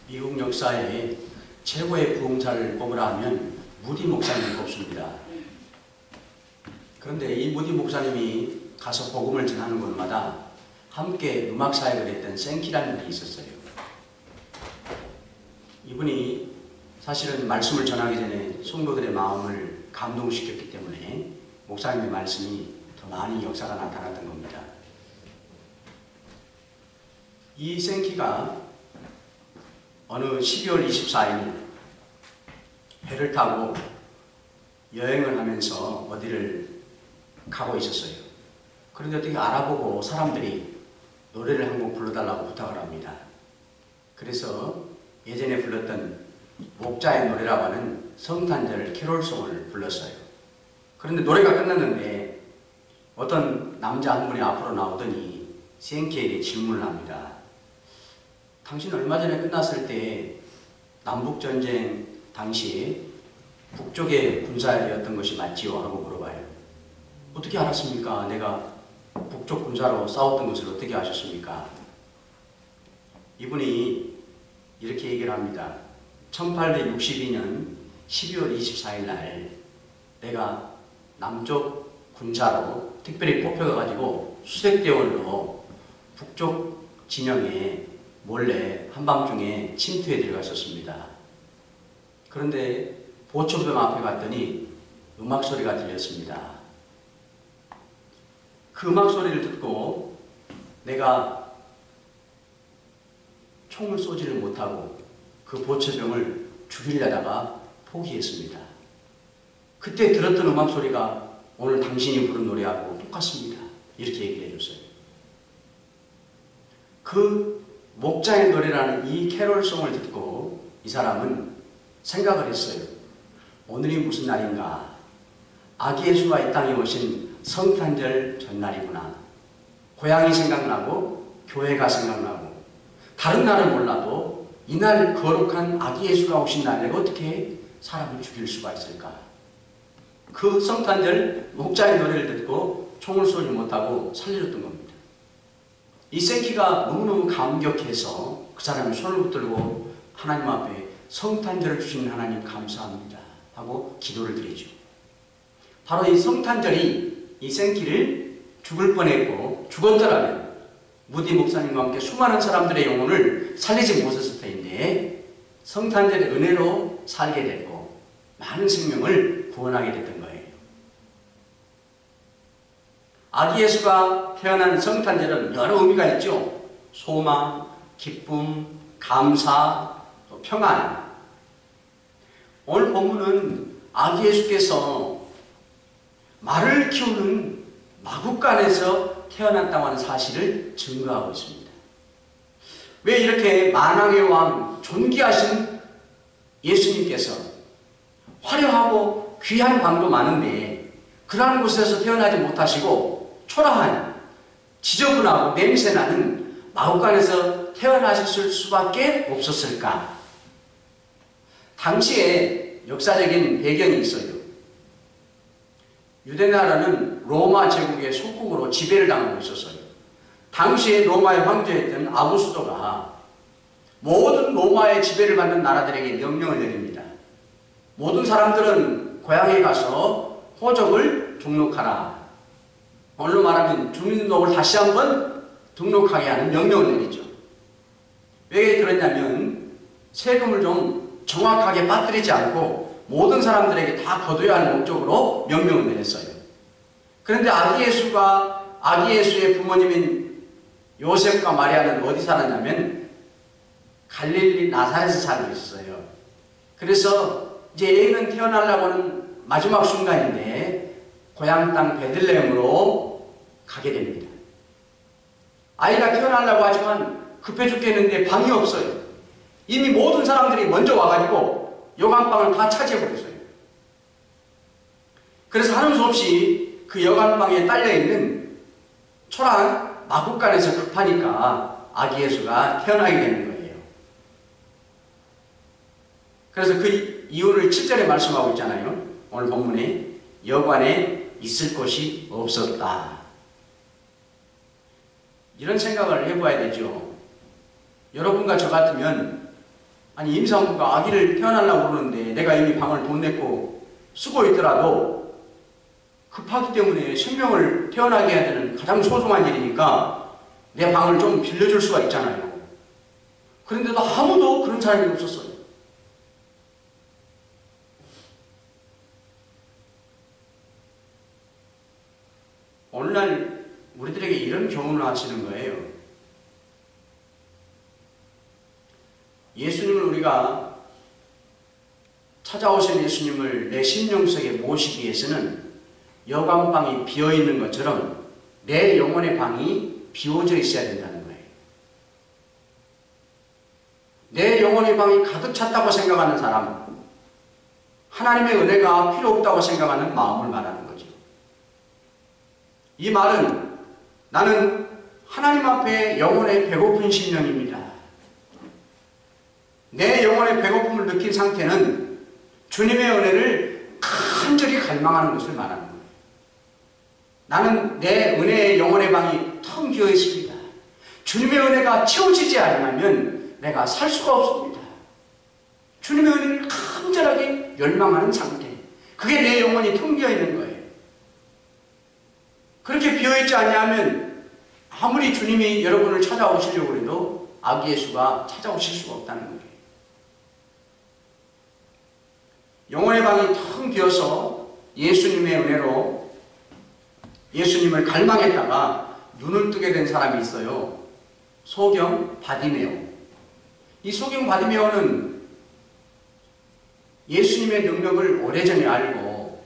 미국 역사에 최고의 부흥사를 꼽으라 하면 무디 목사님을 꼽습니다. 그런데 이 무디 목사님이 가서 복음을 전하는 곳마다 함께 음악 사역을 했던 생키라는 분이 있었어요. 이분이 사실은 말씀을 전하기 전에 성도들의 마음을 감동시켰기 때문에 목사님의 말씀이 더 많이 역사가 나타났던 겁니다. 이 생키가 어느 12월 24일 배를 타고 여행을 하면서 어디를 가고 있었어요. 그런데 어떻게 알아보고 사람들이 노래를 한 곡 불러달라고 부탁을 합니다. 그래서 예전에 불렀던 목자의 노래라고 하는 성탄절 캐롤송을 불렀어요. 그런데 노래가 끝났는데 어떤 남자 한 분이 앞으로 나오더니 생키에게 질문을 합니다. 당신 얼마 전에 끝났을 때 남북전쟁 당시에 북쪽에 군사였던 것이 맞지요? 하고 물어봐요. 어떻게 알았습니까? 내가 북쪽 군사로 싸웠던 것을 어떻게 아셨습니까? 이분이 이렇게 얘기를 합니다. 1862년 12월 24일 날 내가 남쪽 군사로 특별히 뽑혀가지고 수색대원으로 북쪽 진영에 몰래 한밤중에 침투해 들어갔었습니다. 그런데 보초병 앞에 갔더니 음악 소리가 들렸습니다. 그 음악 소리를 듣고 내가 총을 쏘지를 못하고 그 보초병을 죽이려다가 포기했습니다. 그때 들었던 음악 소리가 오늘 당신이 부른 노래하고 똑같습니다. 이렇게 얘기를 해줬어요. 그 목자의 노래라는 이 캐롤송을 듣고 이 사람은 생각을 했어요. 오늘이 무슨 날인가? 아기 예수가 이 땅에 오신 성탄절 전날이구나. 고향이 생각나고 교회가 생각나고 다른 날은 몰라도 이날 거룩한 아기 예수가 오신 날에 어떻게 사람을 죽일 수가 있을까? 그 성탄절 목자의 노래를 듣고 총을 쏘지 못하고 살려줬던 겁니다. 이 생키가 너무너무 감격해서 그 사람이 손을 붙들고 하나님 앞에 성탄절을 주신 하나님 감사합니다 하고 기도를 드리죠. 바로 이 성탄절이 이 생키를 죽을 뻔했고 죽었더라면 무디 목사님과 함께 수많은 사람들의 영혼을 살리지 못했을 텐데 성탄절의 은혜로 살게 됐고 많은 생명을 구원하게 됐던 거예요. 아기 예수가 태어난 성탄절은 여러 의미가 있죠. 소망, 기쁨, 감사, 또 평안. 오늘 본문은 아기 예수께서 말을 키우는 마구간에서 태어났다고 하는 사실을 증거하고 있습니다. 왜 이렇게 만왕의 왕, 존귀하신 예수님께서 화려하고 귀한 방도 많은데 그러한 곳에서 태어나지 못하시고 초라한, 지저분하고 냄새나는 마구간에서 태어나셨을 수밖에 없었을까? 당시에 역사적인 배경이 있어요. 유대나라는 로마 제국의 속국으로 지배를 당하고 있었어요. 당시에 로마의 황제였던 아구스토가 모든 로마의 지배를 받는 나라들에게 명령을 내립니다. 모든 사람들은 고향에 가서 호적을 등록하라. 오늘로 말하면 주민등록을 다시 한번 등록하게 하는 명령을 내리죠. 왜 그랬냐면 세금을 좀 정확하게 빠뜨리지 않고 모든 사람들에게 다 거둬야 하는 목적으로 명령을 내렸어요. 그런데 아기 예수의 부모님인 요셉과 마리아는 어디 살았냐면 갈릴리 나사렛에 살고 있었어요. 그래서 이제 애는 태어나려고 하는 마지막 순간인데 고향 땅 베들레헴으로 가게 됩니다. 아이가 태어나려고 하지만 급해 죽겠는데 방이 없어요. 이미 모든 사람들이 먼저 와가지고 여관방을 다 차지해버렸어요. 그래서 하는 수 없이 그 여관방에 딸려있는 초라한 마구간에서 급하니까 아기 예수가 태어나게 되는 거예요. 그래서 그 이유를 7절에 말씀하고 있잖아요. 오늘 본문에 여관에 있을 곳이 없었다. 이런 생각을 해봐야 되죠. 여러분과 저 같으면 아니 임산부가 아기를 태어나려고 그러는데 내가 이미 방을 돈 냈고 쓰고 있더라도 급하기 때문에 생명을 태어나게 해야 되는 가장 소중한 일이니까 내 방을 좀 빌려줄 수가 있잖아요. 그런데도 아무도 그런 사람이 없었어요. 오늘날 우리들에게 이런 교훈을 하시는 거예요. 예수님을 우리가 찾아오신 예수님을 내 심령 속에 모시기 위해서는 여관방이 비어있는 것처럼 내 영혼의 방이 비워져 있어야 된다는 거예요. 내 영혼의 방이 가득 찼다고 생각하는 사람, 하나님의 은혜가 필요 없다고 생각하는 마음을 말하는 거죠. 이 말은 나는 하나님 앞에 영혼의 배고픈 심령입니다. 내 영혼의 배고픔을 느낀 상태는 주님의 은혜를 간절히 갈망하는 것을 말하는 거예요. 나는 내 은혜의 영혼의 방이 텅 비어 있습니다. 주님의 은혜가 채워지지 않으면 내가 살 수가 없습니다. 주님의 은혜를 간절하게 열망하는 상태. 그게 내 영혼이 텅 비어 있는 거예요. 그렇게 비어있지 않냐면 아무리 주님이 여러분을 찾아오시려고 해도 아기 예수가 찾아오실 수가 없다는 거예요. 영혼의 방이 텅 비어서 예수님의 은혜로 예수님을 갈망했다가 눈을 뜨게 된 사람이 있어요. 소경 바디메오. 이 소경 바디메오는 예수님의 능력을 오래전에 알고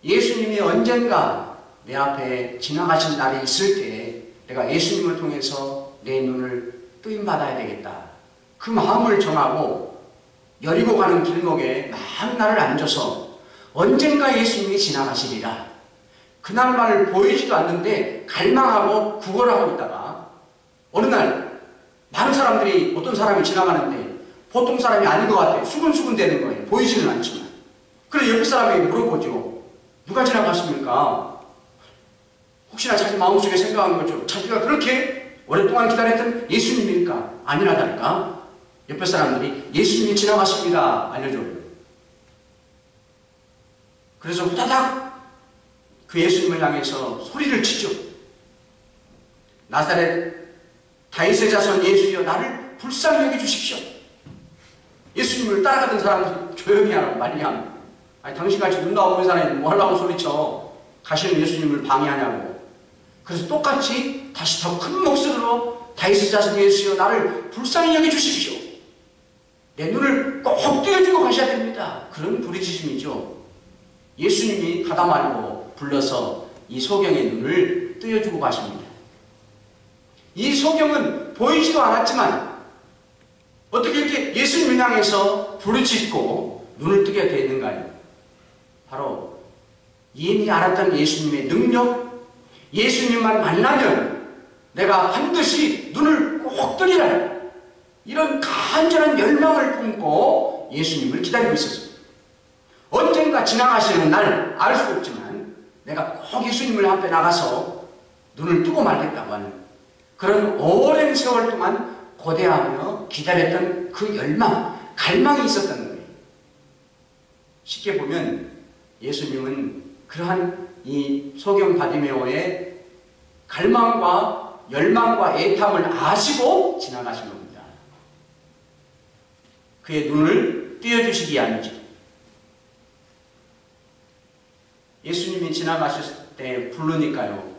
예수님이 언젠가 내 앞에 지나가신 날이 있을 때 내가 예수님을 통해서 내 눈을 뜨임받아야 되겠다. 그 마음을 정하고 여리고 가는 길목에 만나를 앉아서 언젠가 예수님이 지나가시리라. 그날만을 보이지도 않는데 갈망하고 구걸하고 있다가 어느 날 많은 사람들이 어떤 사람이 지나가는데 보통 사람이 아닌 것 같아요. 수근수근 되는 거예요. 보이지는 않지만. 그래서 옆에 사람에게 물어보죠. 누가 지나갔습니까? 혹시나 자기 마음속에 생각한 거죠. 자기가 그렇게 오랫동안 기다렸던 예수님입니까? 아니라다니까. 옆에 사람들이 예수님이 지나갔습니다. 알려줘요. 그래서 후다닥 그 예수님을 향해서 소리를 치죠. 나사렛 다윗의 자손 예수여 나를 불쌍히 여겨주십시오. 예수님을 따라가던 사람들이 조용히 하라고 말이야. 아니 당신같이 눈 나오는 사람이 뭐 하려고 소리쳐. 가시는 예수님을 방해하냐고. 그래서 똑같이 다시 더 큰 목소리로 다윗의 자손 예수여 나를 불쌍히 여겨주십시오. 내 눈을 꼭 띄워주고 가셔야 됩니다. 그런 부르짖음이죠. 예수님이 가다 말고 불러서 이 소경의 눈을 띄워주고 가십니다. 이 소경은 보이지도 않았지만 어떻게 이렇게 예수님을 향해서 부르짖고 눈을 뜨게 되었는가요? 바로 이미 알았던 예수님의 능력, 예수님만 만나면 내가 반드시 눈을 꼭 뜨리라. 이런 간절한 열망을 품고 예수님을 기다리고 있었습니다. 언젠가 지나가시는 날 알 수 없지만 내가 꼭 예수님을 앞에 나가서 눈을 뜨고 말겠다고 하는 그런 오랜 세월 동안 고대하며 기다렸던 그 열망, 갈망이 있었던 거예요. 쉽게 보면 예수님은 그러한 이 소경 바디메오의 갈망과 열망과 애탐을 아시고 지나가신 겁니다. 그의 눈을 띄워주시기 아니죠. 예수님이 지나가셨을 때 부르니까요.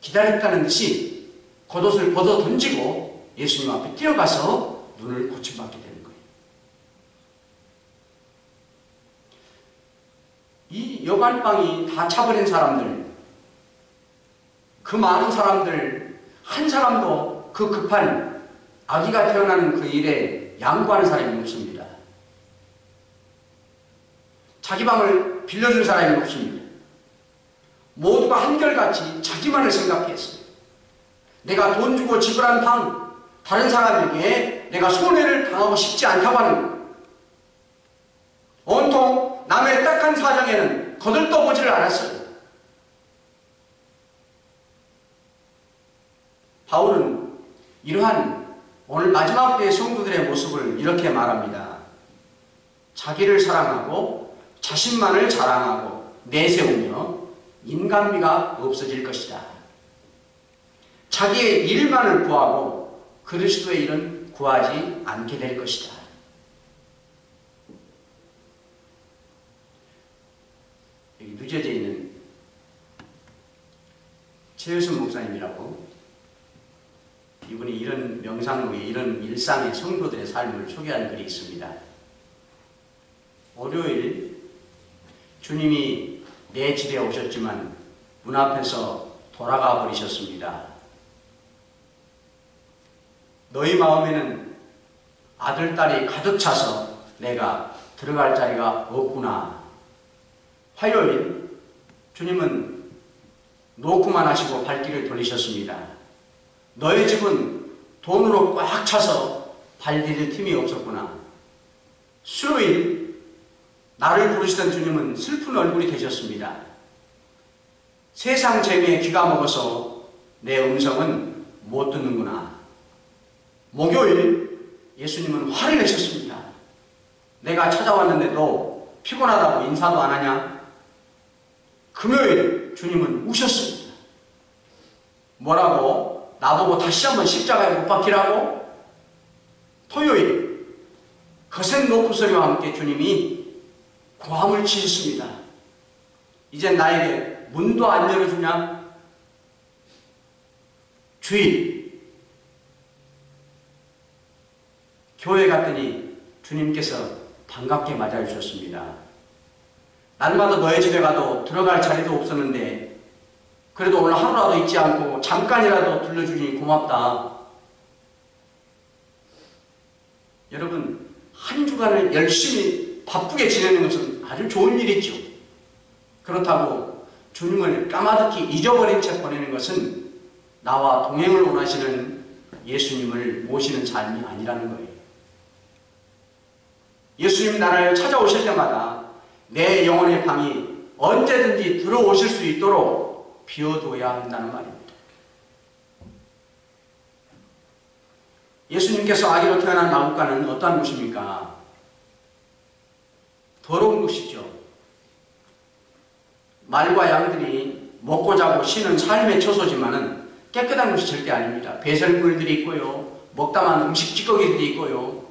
기다렸다는 듯이 겉옷을 벗어 던지고 예수님 앞에 뛰어가서 눈을 고침받게 되는 거예요. 이 여관방이 다 차버린 사람들, 그 많은 사람들 한 사람도 그 급한 아기가 태어나는 그 일에 양보하는 사람이 없습니다. 자기 방을 빌려준 사람이 없습니다. 모두가 한결같이 자기만을 생각했어요. 내가 돈 주고 지불한 방, 다른 사람에게 내가 손해를 당하고 싶지 않다고 하는 거예요. 온통 남의 딱한 사정에는 거들떠보지를 않았어요. 바울은 이러한 오늘 마지막 때의 성도들의 모습을 이렇게 말합니다. 자기를 사랑하고 자신만을 자랑하고 내세우며 인간미가 없어질 것이다. 자기의 일만을 구하고 그리스도의 일은 구하지 않게 될 것이다. 여기 누져져 있는 최효순 목사님이라고, 이분이 이런 명상록에 이런 일상의 성도들의 삶을 소개한 글이 있습니다. 월요일 주님이 내 집에 오셨지만 문 앞에서 돌아가 버리셨습니다. 너희 마음에는 아들, 딸이 가득 차서 내가 들어갈 자리가 없구나. 화요일 주님은 놓고만 하시고 발길을 돌리셨습니다. 너희 집은 돈으로 꽉 차서 발디딜 틈이 없었구나. 수요일 나를 부르시던 주님은 슬픈 얼굴이 되셨습니다. 세상 재미에 귀가 먹어서 내 음성은 못 듣는구나. 목요일 예수님은 화를 내셨습니다. 내가 찾아왔는데도 피곤하다고 인사도 안 하냐? 금요일 주님은 우셨습니다. 뭐라고? 나보고 다시 한번 십자가에 못 박히라고? 토요일 거센 높음소리와 함께 주님이 고함을 치셨습니다. 이제 나에게 문도 안 열어주냐? 주일 교회 갔더니 주님께서 반갑게 맞아주셨습니다. 날마다 너의 집에 가도 들어갈 자리도 없었는데 그래도 오늘 하루라도 잊지 않고 잠깐이라도 들려주니 고맙다. 여러분, 한 주간을 열심히 바쁘게 지내는 것은 아주 좋은 일이죠. 그렇다고 주님을 까마득히 잊어버린 채 보내는 것은 나와 동행을 원하시는 예수님을 모시는 삶이 아니라는 거예요. 예수님이 나를 찾아오실 때마다 내 영혼의 방이 언제든지 들어오실 수 있도록 비워두어야 한다는 말입니다. 예수님께서 아기로 태어난 마구간은 어떠한 곳입니까? 더러운 곳이죠. 말과 양들이 먹고 자고 쉬는 삶의 처소지만은 깨끗한 곳이 절대 아닙니다. 배설물들이 있고요, 먹다만 음식 찌꺼기들이 있고요,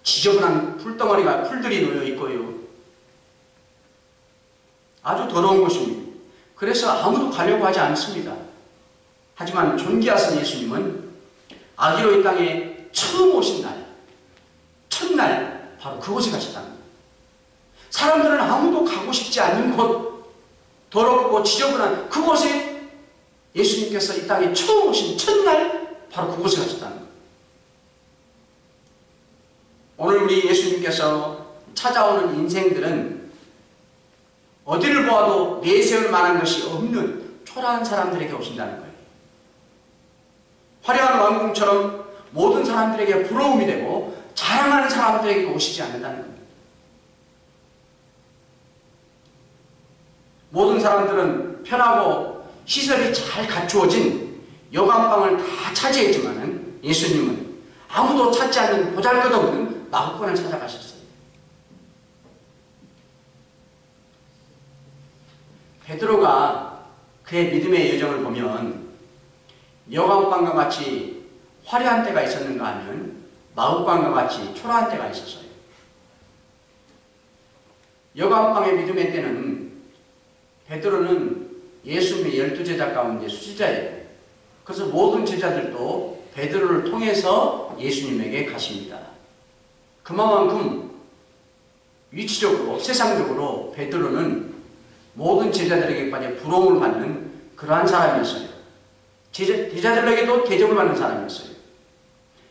지저분한 풀덩어리가 풀들이 놓여 있고요, 아주 더러운 곳입니다. 그래서 아무도 가려고 하지 않습니다. 하지만 존귀하신 예수님은 아기로 이 땅에 처음 오신 날, 첫날 바로 그곳에 가셨다는 거예요. 사람들은 아무도 가고 싶지 않는 곳, 더럽고 지저분한 그곳에 예수님께서 이 땅에 처음 오신 첫날 바로 그곳에 가셨다는 거예요. 오늘 우리 예수님께서 찾아오는 인생들은 어디를 보아도 내세울 만한 것이 없는 초라한 사람들에게 오신다는 거예요. 화려한 왕궁처럼 모든 사람들에게 부러움이 되고 자랑하는 사람들에게 오시지 않는다는 겁니다. 모든 사람들은 편하고 시설이 잘 갖추어진 여관방을 다 차지했지만 예수님은 아무도 찾지 않는 보잘것없는 마구간을 찾아가셨어요. 베드로가 그의 믿음의 여정을 보면 여관방과 같이 화려한 때가 있었는가 하면 마구간과 같이 초라한 때가 있었어요. 여관방의 믿음의 때는 베드로는 예수님의 12제자 가운데 수제자예요. 그래서 모든 제자들도 베드로를 통해서 예수님에게 가십니다. 그만큼 위치적으로 세상적으로 베드로는 모든 제자들에게까지 부러움을 받는 그러한 사람이었어요. 제자들에게도 대접을 받는 사람이었어요.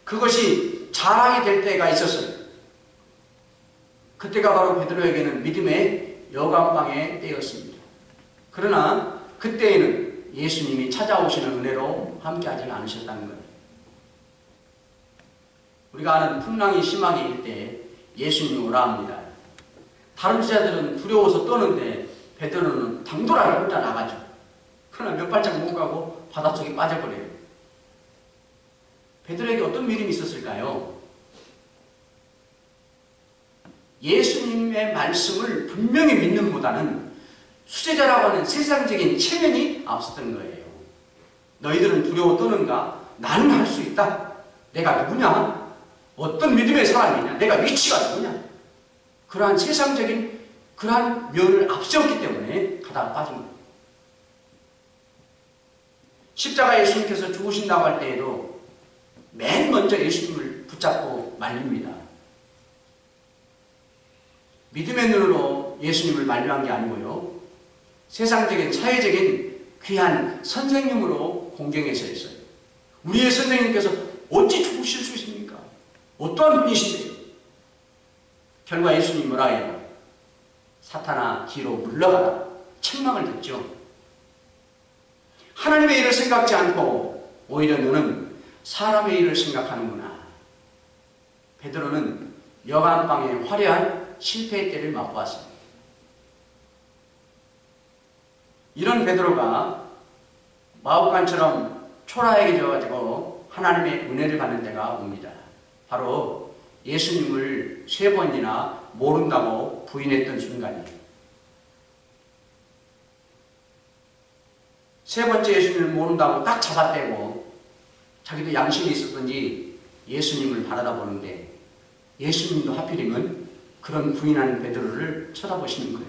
그것이 자랑이 될 때가 있었어요. 그때가 바로 베드로에게는 믿음의 여관방의 때였습니다. 그러나 그때에는 예수님이 찾아오시는 은혜로 함께하지 않으셨다는 거예요. 우리가 아는 풍랑이 심하게 일 때 예수님이 오라 합니다. 다른 제자들은 두려워서 떠는데 베드로는 당돌하게 혼자 나가죠. 그러나 몇 발짝 못 가고 바닷속에 빠져버려요. 베드로에게 어떤 믿음이 있었을까요? 예수님의 말씀을 분명히 믿는 보다는 수제자라고 하는 세상적인 체면이 앞섰던 거예요. 너희들은 두려워 떠는가? 나는 할 수 있다. 내가 누구냐? 어떤 믿음의 사람이냐? 내가 위치가 누구냐? 그러한 세상적인 그러한 면을 앞세웠기 때문에 가다가 빠진 거예요. 십자가 예수님께서 죽으신다고 할 때에도 맨 먼저 예수님을 붙잡고 말립니다. 믿음의 눈으로 예수님을 만류한 게 아니고요. 세상적인 사회적인 귀한 선생님으로 공경해서 했어요. 우리의 선생님께서 어찌 죽으실 수 있습니까? 어떠한 분이신데요? 결과 예수님 뭐라 해요? 사탄아 뒤로 물러가라. 책망을 듣죠. 하나님의 일을 생각지 않고 오히려 너는 사람의 일을 생각하는구나. 베드로는 여간방의 화려한 실패의 때를 맛보았습니다. 이런 베드로가 마법관처럼 초라해져가지고 하나님의 은혜를 받는 때가 옵니다. 바로 예수님을 3번이나 모른다고 부인했던 순간이에요. 3번째 예수님을 모른다고 딱 잡아떼고 자기도 양심이 있었던지 예수님을 바라다 보는데 예수님도 하필이면 그런 부인하는 베드로를 쳐다보시는 거예요.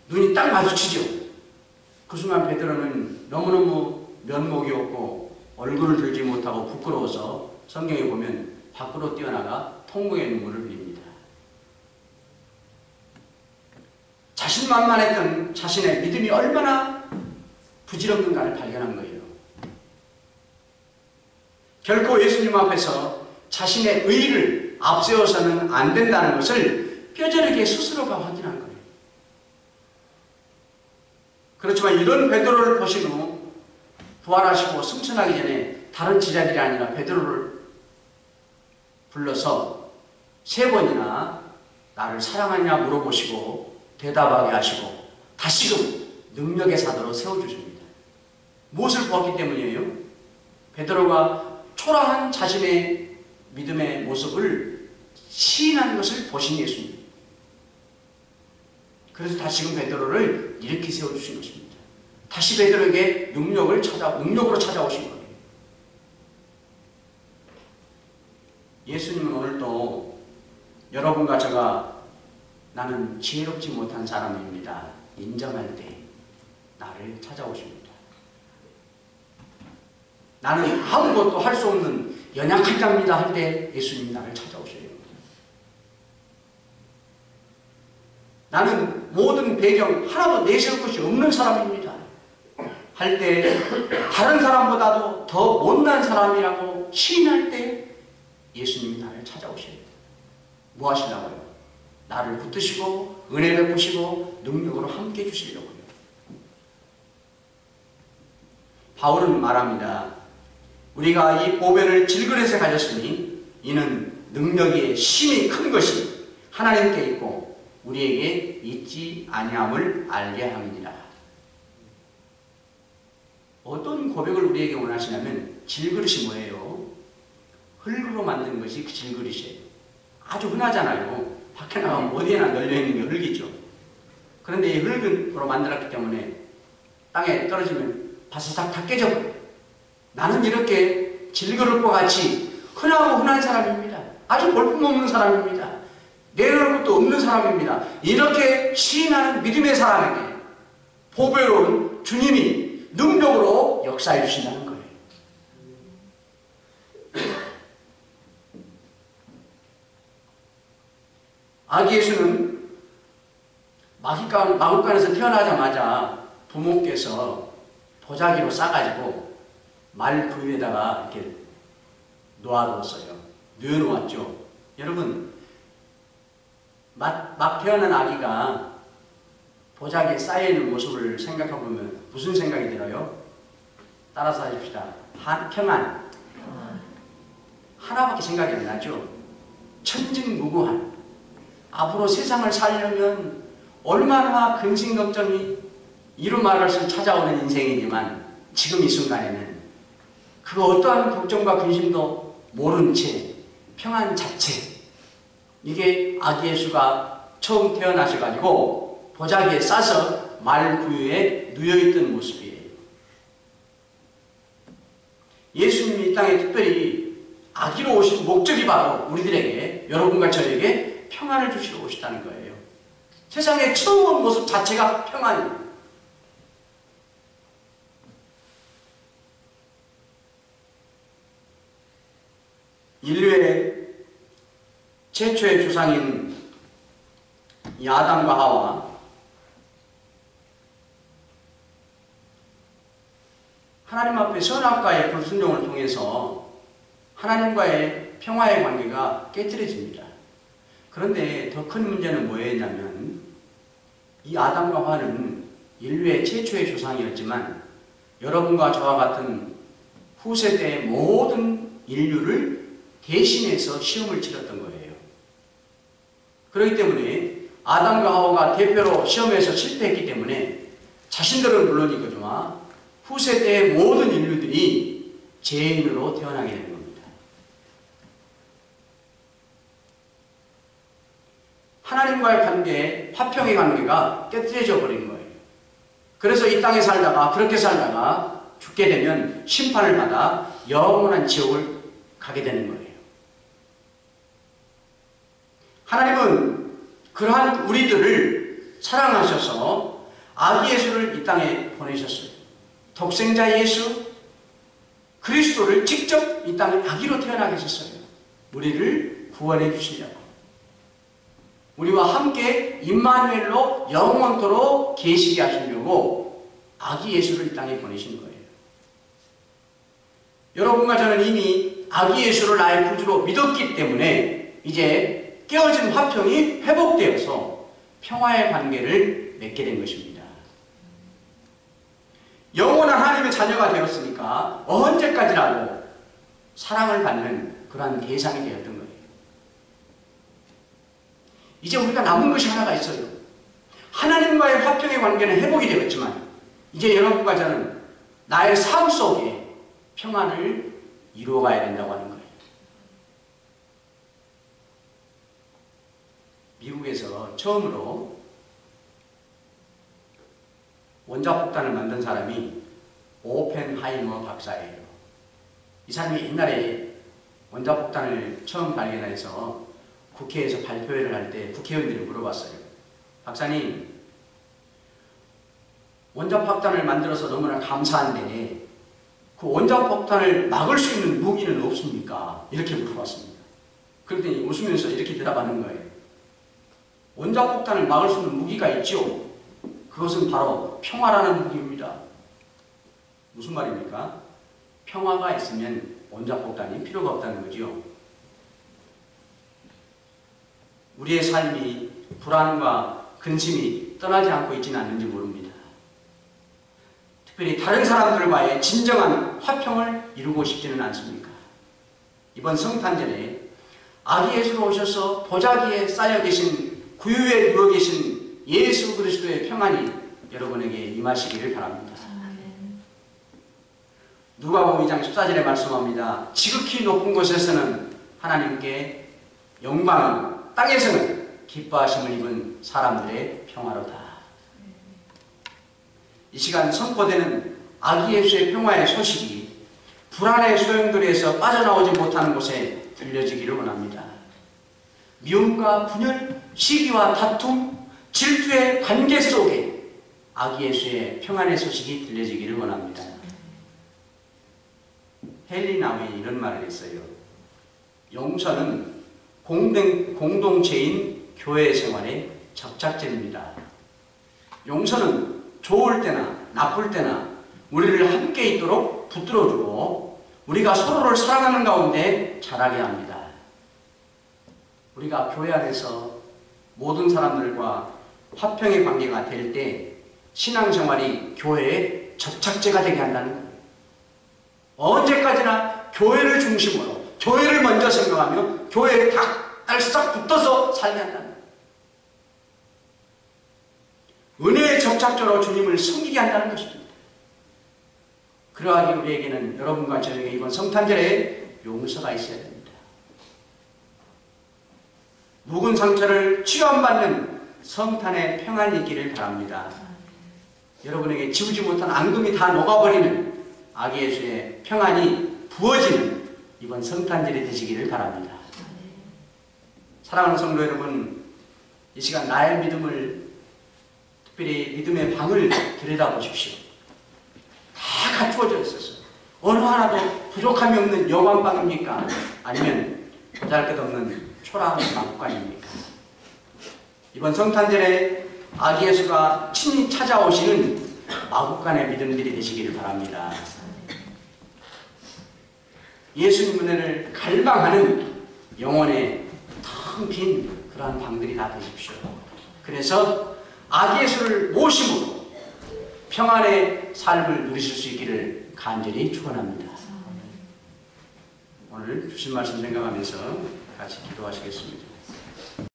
눈이 딱 마주치죠. 그 순간 베드로는 너무너무 면목이 없고 얼굴을 들지 못하고 부끄러워서 성경에 보면 밖으로 뛰어나가 통곡의 눈물을 흘립니다. 자신만만했던 자신의 믿음이 얼마나 부질없는가를 발견한 거예요. 결코 예수님 앞에서 자신의 의의를 앞세워서는 안 된다는 것을 뼈저리게 스스로가 확인한 거예요. 그렇지만 이런 베드로를 보신 후 부활하시고 승천하기 전에 다른 제자들이 아니라 베드로를 불러서 3번이나 나를 사랑하냐 물어보시고 대답하게 하시고 다시금 능력의 사도로 세워주십니다. 무엇을 보았기 때문이에요? 베드로가 초라한 자신의 믿음의 모습을 시인한 것을 보신 예수님. 그래서 다시금 베드로를 이렇게 세워주신 것입니다. 다시 베드로에게 능력으로 찾아오신 거예요. 예수님은 오늘도 여러분과 제가 나는 지혜롭지 못한 사람입니다. 인정할 때 나를 찾아오십니다. 나는 아무것도 할 수 없는 연약한 자입니다 할 때 예수님이 나를 찾아오셔요. 나는 모든 배경 하나도 내세울 것이 없는 사람입니다 할 때 다른 사람보다도 더 못난 사람이라고 시인할 때 예수님이 나를 찾아오셔요. 뭐 하시려고요? 나를 붙드시고 은혜 베푸시고 능력으로 함께 해주시려고요. 바울은 말합니다. 우리가 이 보배를 질그릇에 가졌으니 이는 능력의 힘이 큰 것이 하나님께 있고 우리에게 있지 아니함을 알게 함이니라. 어떤 고백을 우리에게 원하시냐면 질그릇이 뭐예요? 흙으로 만든 것이 그 질그릇이에요. 아주 흔하잖아요. 밖에 나가면 어디에나 널려있는 게 흙이죠. 그런데 이 흙으로 만들었기 때문에 땅에 떨어지면 바사삭 다 깨져버려요. 나는 이렇게 질그릇과 같이 흔한 사람입니다. 아주 볼품없는 사람입니다. 내려놓을 것도 없는 사람입니다. 이렇게 시인하는 믿음의 사람에게 보배로운 주님이 능력으로 역사해 주신다는 거예요. 아기 예수는 마국간에서 태어나자마자 부모께서 도자기로 싸가지고 말 그 위에다가 이렇게 놓아놓았어요. 뉘어놓았죠. 여러분, 막 태어난 아기가 도자기에 쌓여있는 모습을 생각해보면 무슨 생각이 들어요? 따라서 하십시다. 평안. 하나밖에 생각이 안 나죠? 천진무구한. 앞으로 세상을 살려면 얼마나 근심 걱정이 이루 말할 수 찾아오는 인생이지만 지금 이 순간에는 그 어떠한 걱정과 근심도 모른 채, 평안 자체. 이게 아기 예수가 처음 태어나셔가지고 보자기에 싸서 말구유에 누여있던 모습이에요. 예수님이 이 땅에 특별히 아기로 오신 목적이 바로 우리들에게, 여러분과 저에게 평안을 주시러 오셨다는 거예요. 세상에 처음 온 모습 자체가 평안이에요. 인류의 최초의 조상인 이 아담과 하와, 하나님 앞에 선악과의 불순종을 통해서 하나님과의 평화의 관계가 깨뜨려집니다. 그런데 더 큰 문제는 뭐였냐면, 이 아담과 하와는 인류의 최초의 조상이었지만 여러분과 저와 같은 후세대의 모든 인류를 대신해서 시험을 치렀던 거예요. 그렇기 때문에 아담과 하와가 대표로 시험에서 실패했기 때문에 자신들은 물론이거니와 후세대의 모든 인류들이 죄인으로 태어나게 되는 겁니다. 하나님과의 관계, 화평의 관계가 깨뜨려져 버린 거예요. 그래서 이 땅에 살다가, 그렇게 살다가 죽게 되면 심판을 받아 영원한 지옥을 가게 되는 거예요. 하나님은 그러한 우리들을 사랑하셔서 아기 예수를 이 땅에 보내셨어요. 독생자 예수 그리스도를 직접 이 땅에 아기로 태어나게 하셨어요. 우리를 구원해 주시려고. 우리와 함께 임마누엘로 영원토록 계시게 하시려고 아기 예수를 이 땅에 보내신 거예요. 여러분과 저는 이미 아기 예수를 나의 구주로 믿었기 때문에 이제 깨어진 화평이 회복되어서 평화의 관계를 맺게 된 것입니다. 영원한 하나님의 자녀가 되었으니까 언제까지라도 사랑을 받는 그러한 대상이 되었던 거예요. 이제 우리가 남은 것이 하나가 있어요. 하나님과의 화평의 관계는 회복이 되었지만 이제 여러분과 저는 나의 삶 속에 평안을 이루어가야 된다고 하는 거예요. 미국에서 처음으로 원자폭탄을 만든 사람이 오펜하이머 박사예요. 이 사람이 옛날에 원자폭탄을 처음 발견해서 국회에서 발표회를 할 때 국회의원들이 물어봤어요. 박사님, 원자폭탄을 만들어서 너무나 감사한데 그 원자폭탄을 막을 수 있는 무기는 없습니까? 이렇게 물어봤습니다. 그랬더니 웃으면서 이렇게 대답하는 거예요. 원자폭탄을 막을 수 있는 무기가 있죠. 그것은 바로 평화라는 무기입니다. 무슨 말입니까? 평화가 있으면 원자폭탄이 필요가 없다는 거죠. 우리의 삶이 불안과 근심이 떠나지 않고 있지는 않는지 모릅니다. 특별히 다른 사람들과의 진정한 화평을 이루고 싶지는 않습니까? 이번 성탄절에 아기 예수로 오셔서 보자기에 쌓여 계신, 구유에 누워 계신 예수 그리스도의 평안이 여러분에게 임하시기를 바랍니다. 누가복음 2장 14절에 말씀합니다. 지극히 높은 곳에서는 하나님께 영광을, 땅에서는 기뻐하심을 입은 사람들의 평화로다. 이 시간 선포되는 아기 예수의 평화의 소식이 불안의 소용돌이에서 빠져나오지 못하는 곳에 들려지기를 원합니다. 미움과 분열, 시기와 다툼, 질투의 관계 속에 아기 예수의 평안의 소식이 들려지기를 원합니다. 헨리 나우이 이런 말을 했어요. 용서는 공동체인 교회 생활의 접착제입니다. 용서는 좋을 때나 나쁠 때나 우리를 함께 있도록 붙들어주고 우리가 서로를 사랑하는 가운데 자라게 합니다. 우리가 교회 안에서 모든 사람들과 화평의 관계가 될 때 신앙생활이 교회의 접착제가 되게 한다는 거예요. 언제까지나 교회를 중심으로, 교회를 먼저 생각하며 교회에 딱 붙어서 살게 한다는 거예요. 은혜의 접착제로 주님을 섬기게 한다는 것입니다. 그러하기 우리에게는, 여러분과 저에게 이번 성탄절에 용서가 있어야 됩니다. 묵은 상처를 치유받는 성탄의 평안이 있기를 바랍니다. 여러분에게 지우지 못한 앙금이 다 녹아버리는 아기 예수의 평안이 부어지는 이번 성탄절이 되시기를 바랍니다. 사랑하는 성도 여러분, 이 시간 나의 믿음을, 특별히 믿음의 방을 들여다보십시오. 다 갖추어져 있어서 어느 하나도 부족함이 없는 여관방입니까? 아니면 보잘것없는 초라한 마구간입니까? 이번 성탄절에 아기 예수가 친히 찾아오시는 마구간의 믿음들이 되시기를 바랍니다. 예수님 은혜를 갈망하는 영혼의 텅 빈 그러한 방들이 다 되십시오. 그래서 아기 예수를 모심으로 평안의 삶을 누리실 수 있기를 간절히 축원합니다. 오늘 주신 말씀 생각하면서 같이 기도하시겠습니다.